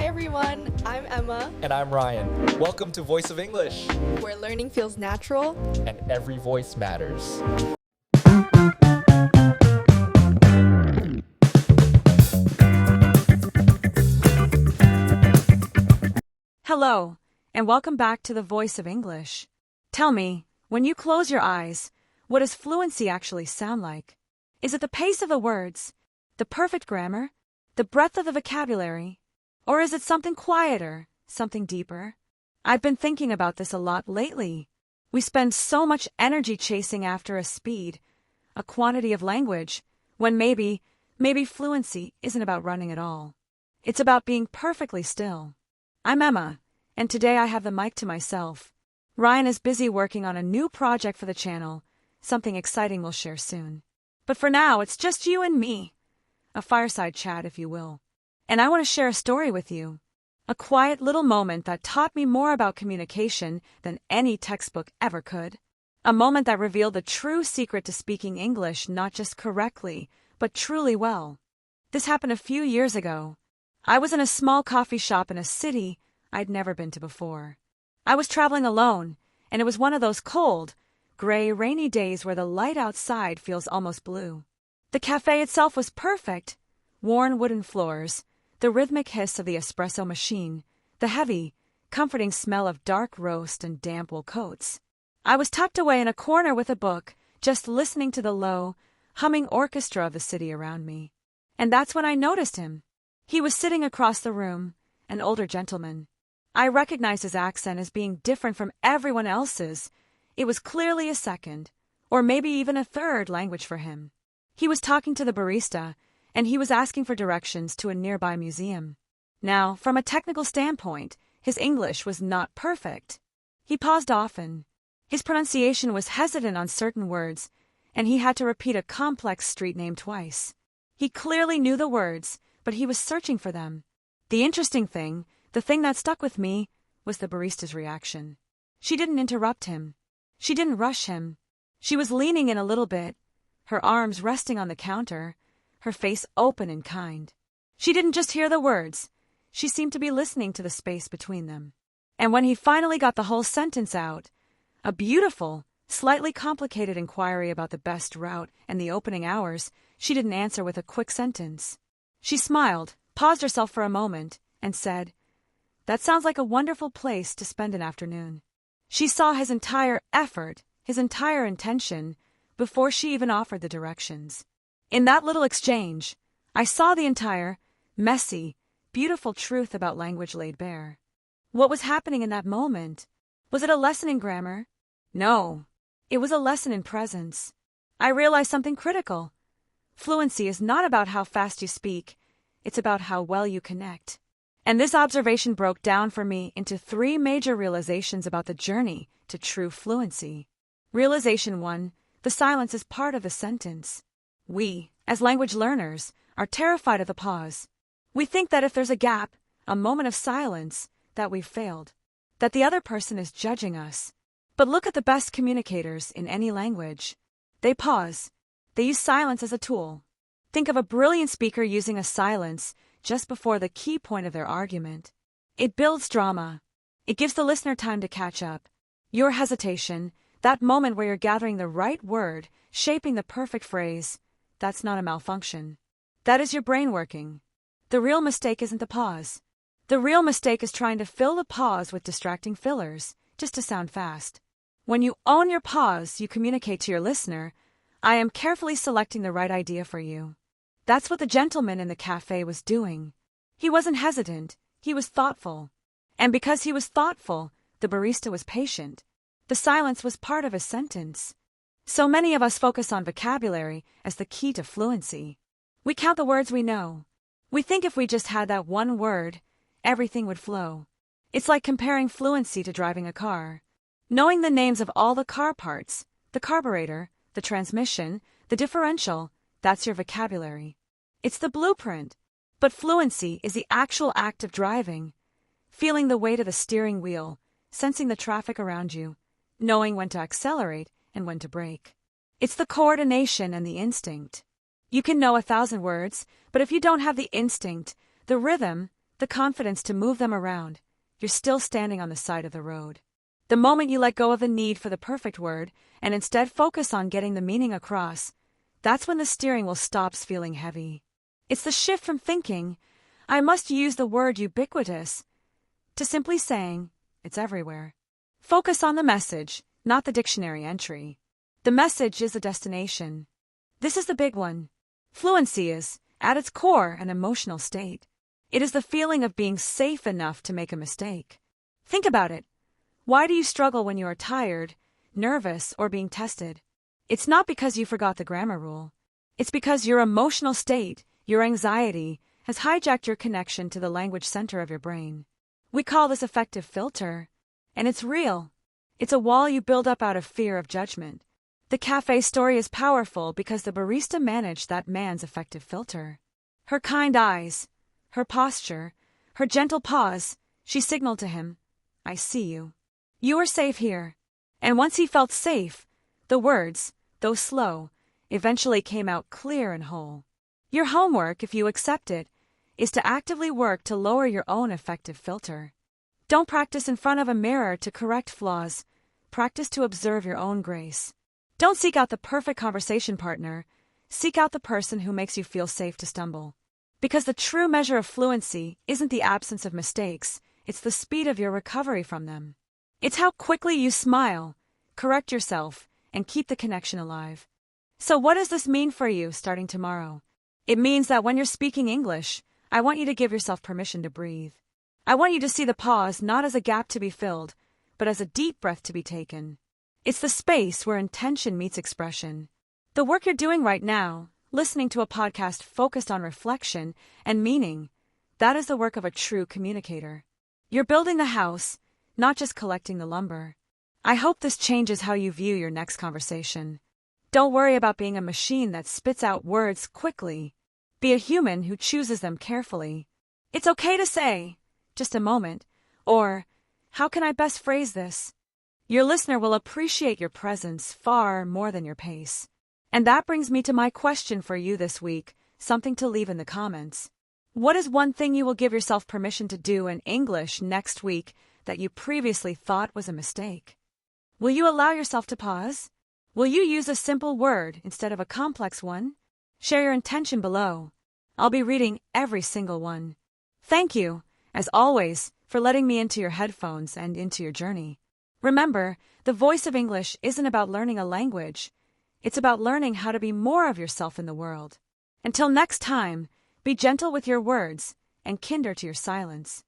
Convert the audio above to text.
everyone, I'm Emma, And I'm Ryan. Welcome to Voice of English, where learning feels natural. and every voice matters. Hello, and welcome back to the Voice of English. Tell me, when you close your eyes, what does fluency actually sound like? Is it the pace of the words, the perfect grammar, the breadth of the vocabulary, or is it something quieter, something deeper? I've been thinking about this a lot lately. We spend so much energy chasing after a speed, a quantity of language, when maybe fluency isn't about running at all. It's about being perfectly still. I'm Emma, and today I have the mic to myself. Ryan is busy working on a new project for the channel, something exciting we'll share soon. But for now, it's just you and me. A fireside chat, if you will. And I want to share a story with you. A quiet little moment that taught me more about communication than any textbook ever could. A moment that revealed the true secret to speaking English not just correctly, but truly well. This happened a few years ago. I was in a small coffee shop in a city I'd never been to before. I was traveling alone, and it was one of those cold, gray, rainy days where the light outside feels almost blue. The cafe itself was perfect. Worn wooden floors, the rhythmic hiss of the espresso machine, the heavy, comforting smell of dark roast and damp wool coats. I was tucked away in a corner with a book, just listening to the low, humming orchestra of the city around me. And that's when I noticed him. He was sitting across the room, an older gentleman. I recognized his accent as being different from everyone else's. It was clearly a second, or maybe even a third language for him. He was talking to the barista, and he was asking for directions to a nearby museum. Now, from a technical standpoint, his English was not perfect. He paused often. His pronunciation was hesitant on certain words, and he had to repeat a complex street name twice. He clearly knew the words, but he was searching for them. The interesting thing, the thing that stuck with me, was the barista's reaction. She didn't interrupt him. She didn't rush him. She was leaning in a little bit, her arms resting on the counter, her face open and kind. She didn't just hear the words. She seemed to be listening to the space between them. And when he finally got the whole sentence out, a beautiful, slightly complicated inquiry about the best route and the opening hours, she didn't answer with a quick sentence. She smiled, paused herself for a moment, and said, "That sounds like a wonderful place to spend an afternoon." She saw his entire effort, his entire intention, before she even offered the directions. In that little exchange, I saw the entire, messy, beautiful truth about language laid bare. What was happening in that moment? Was it a lesson in grammar? No, it was a lesson in presence. I realized something critical. Fluency is not about how fast you speak, it's about how well you connect. And this observation broke down for me into 3 major realizations about the journey to true fluency. Realization 1, the silence is part of the sentence. We, as language learners, are terrified of the pause. We think that if there's a gap, a moment of silence, that we've failed, that the other person is judging us. But look at the best communicators in any language. They pause. They use silence as a tool. Think of a brilliant speaker using a silence just before the key point of their argument. It builds drama. It gives the listener time to catch up. Your hesitation, that moment where you're gathering the right word, shaping the perfect phrase, that's not a malfunction. That is your brain working. The real mistake isn't the pause. The real mistake is trying to fill the pause with distracting fillers, just to sound fast. When you own your pause, you communicate to your listener, "I am carefully selecting the right idea for you." That's what the gentleman in the cafe was doing. He wasn't hesitant, he was thoughtful. And because he was thoughtful, the barista was patient. The silence was part of his sentence. So many of us focus on vocabulary as the key to fluency. We count the words we know. We think if we just had that one word, everything would flow. It's like comparing fluency to driving a car. Knowing the names of all the car parts, the carburetor, the transmission, the differential, that's your vocabulary. It's the blueprint. But fluency is the actual act of driving. Feeling the weight of the steering wheel, sensing the traffic around you, knowing when to accelerate and when to brake. It's the coordination and the instinct. You can know 1,000 words, but if you don't have the instinct, the rhythm, the confidence to move them around, you're still standing on the side of the road. The moment you let go of the need for the perfect word and instead focus on getting the meaning across, that's when the steering wheel stops feeling heavy. It's the shift from thinking, I must use the word ubiquitous, to simply saying, it's everywhere. Focus on the message, not the dictionary entry. The message is the destination. This is the big one. Fluency is, at its core, an emotional state. It is the feeling of being safe enough to make a mistake. Think about it. Why do you struggle when you are tired, nervous, or being tested? It's not because you forgot the grammar rule. It's because your emotional state, your anxiety, has hijacked your connection to the language center of your brain. We call this affective filter, and it's real. It's a wall you build up out of fear of judgment. The cafe story is powerful because the barista managed that man's affective filter. Her kind eyes, her posture, her gentle pause, she signaled to him, I see you. You are safe here. And once he felt safe, the words, though slow, eventually came out clear and whole. Your homework, if you accept it, is to actively work to lower your own affective filter. Don't practice in front of a mirror to correct flaws. Practice to observe your own grace. Don't seek out the perfect conversation partner. Seek out the person who makes you feel safe to stumble. Because the true measure of fluency isn't the absence of mistakes, it's the speed of your recovery from them. It's how quickly you smile, correct yourself, and keep the connection alive. So what does this mean for you starting tomorrow? It means that when you're speaking English, I want you to give yourself permission to breathe. I want you to see the pause not as a gap to be filled, but as a deep breath to be taken. It's the space where intention meets expression. The work you're doing right now, listening to a podcast focused on reflection and meaning, that is the work of a true communicator. You're building the house, not just collecting the lumber. I hope this changes how you view your next conversation. Don't worry about being a machine that spits out words quickly. Be a human who chooses them carefully. It's okay to say, just a moment, or, how can I best phrase this? Your listener will appreciate your presence far more than your pace. And that brings me to my question for you this week, something to leave in the comments. What is one thing you will give yourself permission to do in English next week that you previously thought was a mistake? Will you allow yourself to pause? Will you use a simple word instead of a complex one? Share your intention below. I'll be reading every single one. Thank you, as always, for letting me into your headphones and into your journey. Remember, the Voice of English isn't about learning a language. It's about learning how to be more of yourself in the world. Until next time, be gentle with your words and kinder to your silence.